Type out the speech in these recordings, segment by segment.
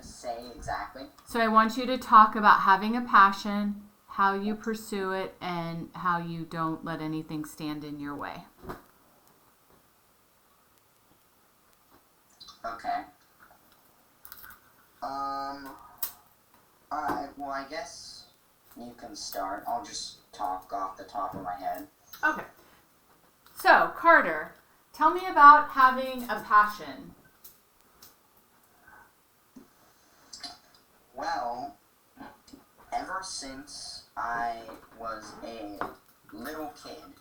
to say exactly? So I want you to talk about having a passion, how you pursue it, and how you don't let anything stand in your way. Okay. Alright, well, I guess you can start. I'll just talk off the top of my head. Okay. So, Carter, tell me about having a passion. Well, ever since I was a little kid,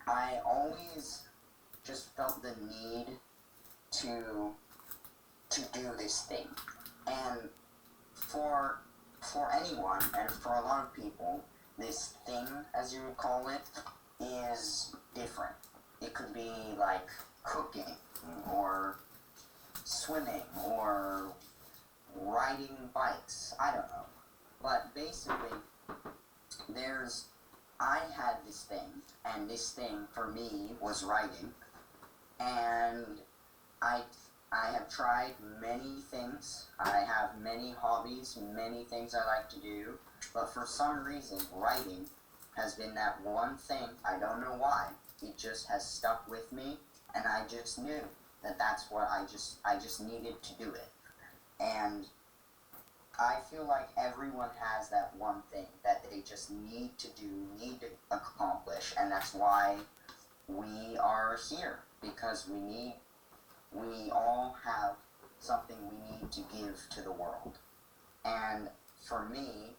I always just felt the need to do this thing. And for anyone and for a lot of people, this thing, as you would call it, is different. It could be like cooking or swimming or riding bikes. I don't know. But basically, I had this thing, and this thing for me was writing, and I have tried many things. I have many hobbies, many things I like to do, but for some reason, writing has been that one thing. I don't know why. It just has stuck with me, and I just knew that that's what I just needed to do it. And I feel like everyone has that one thing that they just need to do, need to accomplish, and that's why we are here, because we all have something we need to give to the world. And for me,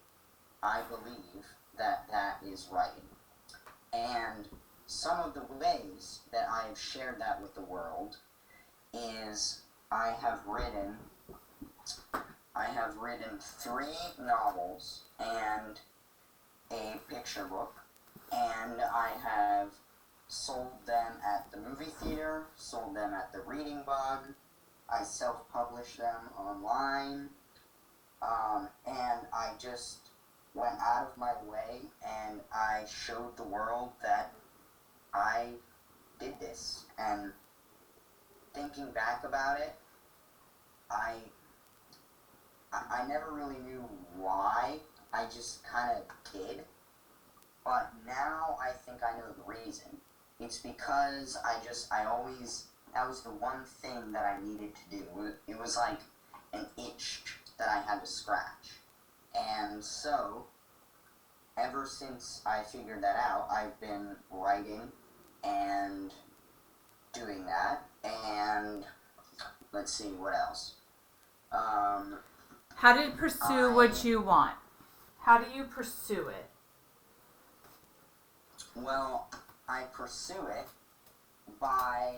I believe that that is writing. And some of the ways that I have shared that with the world is I have written 3 novels and a picture book, and I have sold them at the movie theater, sold them at the Reading Bug, I self-published them online, and I just went out of my way and I showed the world that I did this. And thinking back about it, I never really knew why. I just kind of did. But now I think I know the reason. It's because that was the one thing that I needed to do. It was like an itch that I had to scratch. And so, ever since I figured that out, I've been writing and doing that. And let's see, what else? How to pursue what you want. How do you pursue it? Well, I pursue it by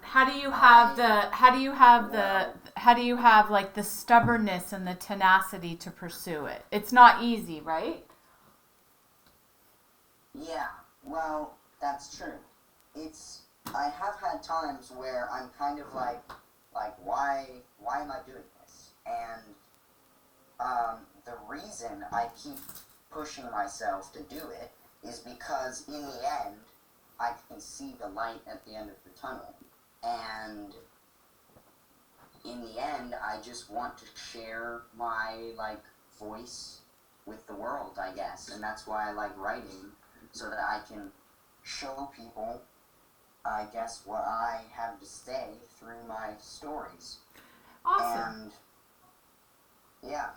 how do you have like the stubbornness and the tenacity to pursue it? It's not easy, right? Yeah, well, that's true. I have had times where I'm kind of like why am I doing this? And the reason I keep pushing myself to do it is because in the end, I can see the light at the end of the tunnel. And in the end, I just want to share my, voice with the world, I guess. And that's why I like writing, so that I can show people, I guess, what I have to say through my stories. Awesome. And, yeah.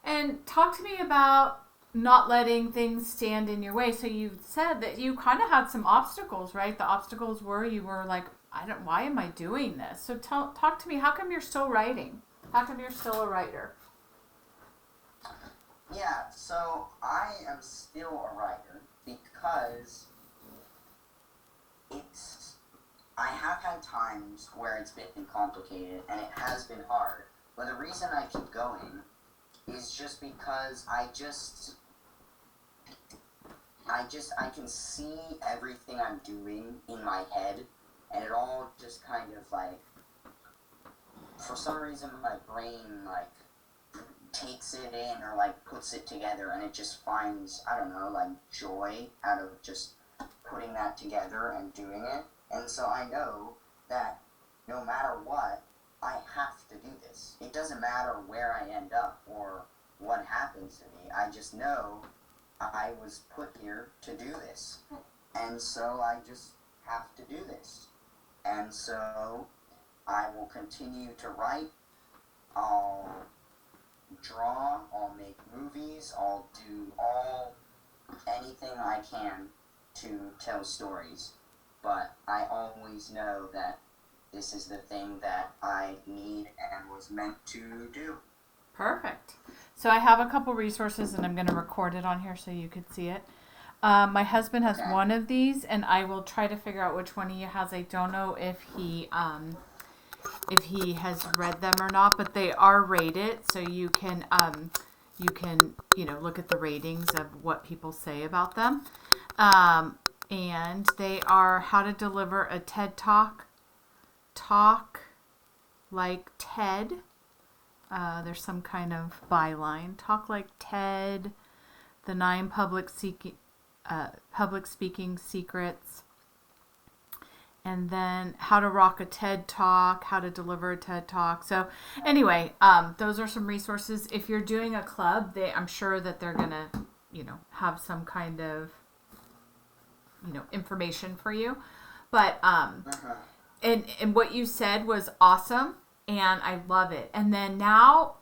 And talk to me about not letting things stand in your way. So you said that you kind of had some obstacles, right? The obstacles were you were like, why am I doing this? So talk to me. How come you're still writing? How come you're still a writer? Yeah, so I am still a writer because I have had times where it's been complicated and it has been hard. But the reason I keep going is just because I can see everything I'm doing in my head, and it all just kind of for some reason my brain takes it in or puts it together, and it just finds, I don't know, joy out of just putting that together and doing it. And so I know that it doesn't matter where I end up or what happens to me. I just know I was put here to do this. And so I just have to do this. And so I will continue to write. I'll draw. I'll make movies. I'll do anything I can to tell stories. But I always know that this is the thing that I need and was meant to do. Perfect. So I have a couple resources, and I'm going to record it on here so you could see it. My husband has one of these, and I will try to figure out which one he has. I don't know if he has read them or not, but they are rated, so you can look at the ratings of what people say about them. And they are How to Deliver a TED Talk Like TED. There's some kind of byline. Talk Like TED, the 9 public speaking secrets, and then How to Rock a TED Talk, How to Deliver a TED Talk. So anyway, those are some resources. If you're doing a club, I'm sure that they're gonna, have some kind of, information for you. But and what you said was awesome, and I love it. And then now,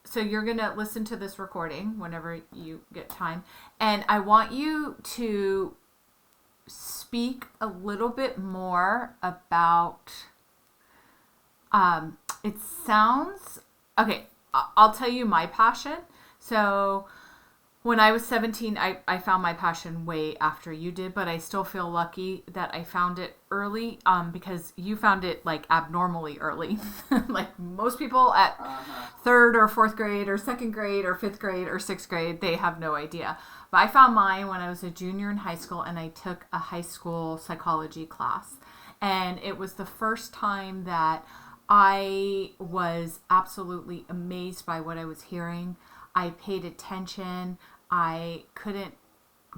so you're going to listen to this recording whenever you get time, and I want you to speak a little bit more about, it sounds, okay, I'll tell you my passion. So when I was 17, I found my passion way after you did, but I still feel lucky that I found it early, because you found it like abnormally early. Like most people at 3rd or 4th grade or 2nd grade or 5th grade or 6th grade, they have no idea. But I found mine when I was a junior in high school, and I took a high school psychology class. And it was the first time that I was absolutely amazed by what I was hearing. I paid attention. I couldn't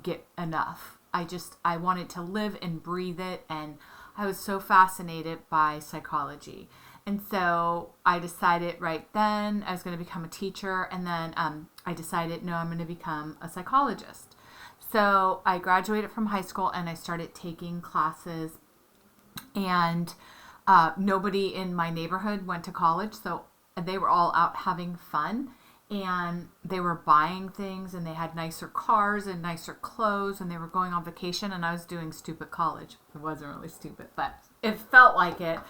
get enough. I wanted to live and breathe it, and I was so fascinated by psychology. And so I decided right then I was going to become a teacher, and then I decided, no, I'm going to become a psychologist. So I graduated from high school, and I started taking classes, and nobody in my neighborhood went to college, so they were all out having fun. And they were buying things, and they had nicer cars and nicer clothes, and they were going on vacation, and I was doing stupid college. It wasn't really stupid, but it felt like it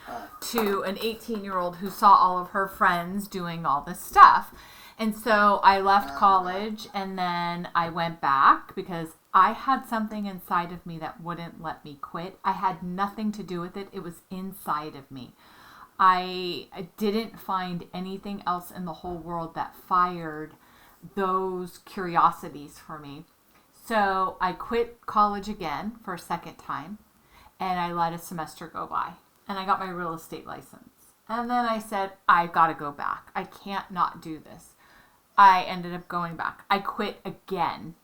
to an 18-year-old who saw all of her friends doing all this stuff. And so I left college, and then I went back because I had something inside of me that wouldn't let me quit. I had nothing to do with it. It was inside of me. I didn't find anything else in the whole world that fired those curiosities for me. So I quit college again for a second time, and I let a semester go by, and I got my real estate license. And then I said, I gotta go back. I can't not do this. I ended up going back. I quit again.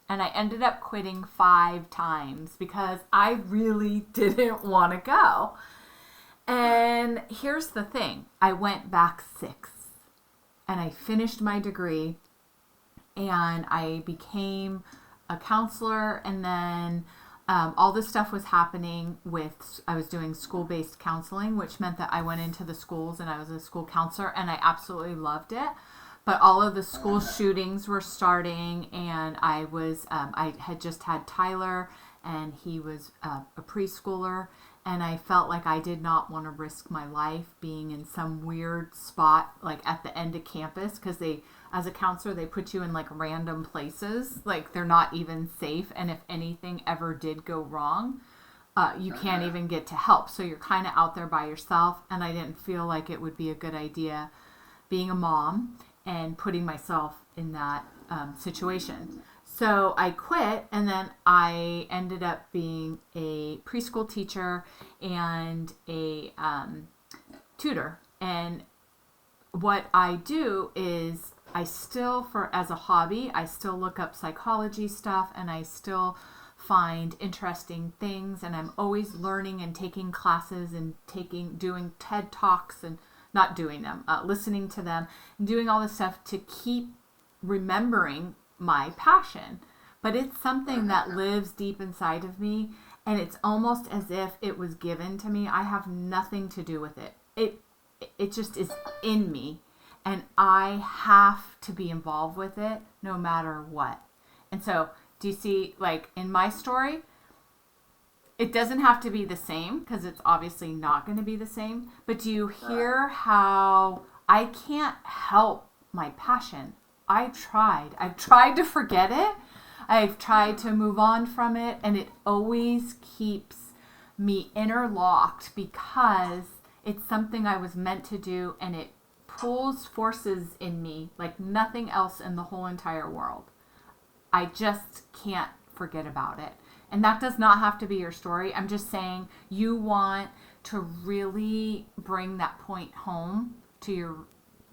And I ended up quitting 5 times because I really didn't want to go. And here's the thing. I went back 6, and I finished my degree, and I became a counselor, and then all this stuff was happening I was doing school-based counseling, which meant that I went into the schools, and I was a school counselor, and I absolutely loved it. But all of the school shootings were starting, and I had just had Tyler, and he was a preschooler. And I felt like I did not want to risk my life being in some weird spot, like at the end of campus, because as a counselor, they put you in like random places, like they're not even safe. And if anything ever did go wrong, you can't even get to help. So you're kind of out there by yourself. And I didn't feel like it would be a good idea being a mom and putting myself in that situation. So I quit, and then I ended up being a preschool teacher and a tutor. And what I do is I still, as a hobby, I still look up psychology stuff, and I still find interesting things, and I'm always learning and taking classes and doing TED Talks and not doing them, listening to them, and doing all this stuff to keep remembering my passion. But it's something that lives deep inside of me, and it's almost as if it was given to me. I have nothing to do with it. It just is in me, and I have to be involved with it no matter what. And so, do you see, like in my story, it doesn't have to be the same because it's obviously not going to be the same. But do you hear how I can't help my passion? I've tried to forget it. I've tried to move on from it, and it always keeps me interlocked because it's something I was meant to do, and it pulls forces in me like nothing else in the whole entire world. I just can't forget about it. And that does not have to be your story. I'm just saying you want to really bring that point home to your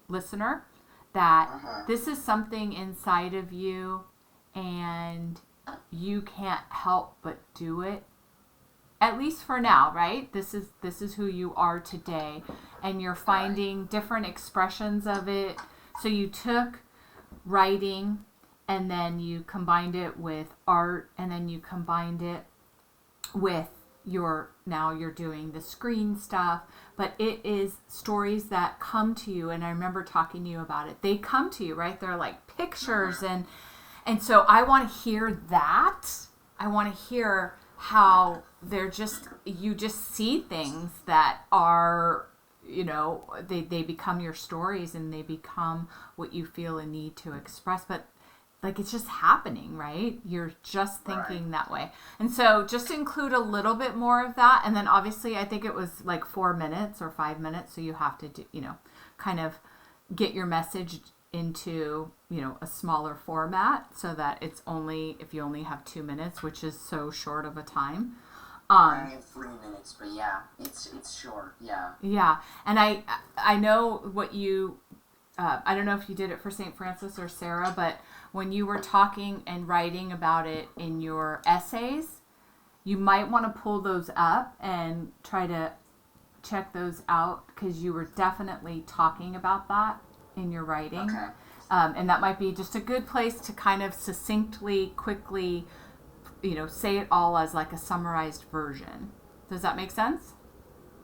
listener that this is something inside of you and you can't help but do it. At least for now, right? This is who you are today, and you're finding different expressions of it. So you took writing, and then you combined it with art, and then you combined it with now you're doing the screen stuff, but it is stories that come to you, and I remember talking to you about it. They come to you, right? They're like pictures, and so I want to hear that. I want to hear how you just see things that are, they become your stories, and they become what you feel a need to express. But like, it's just happening, right? You're just thinking that way. And so just include a little bit more of that. And then obviously I think it was like 4 minutes or 5 minutes. So you have to do, kind of get your message into, a smaller format so that it's only, if you only have 2 minutes, which is so short of a time. I have 3 minutes, but yeah, it's short. Yeah. Yeah. And I know what you, I don't know if you did it for St. Francis or Sarah, but when you were talking and writing about it in your essays, you might want to pull those up and try to check those out, because you were definitely talking about that in your writing. Okay. And that might be just a good place to kind of succinctly, quickly, say it all as like a summarized version. Does that make sense?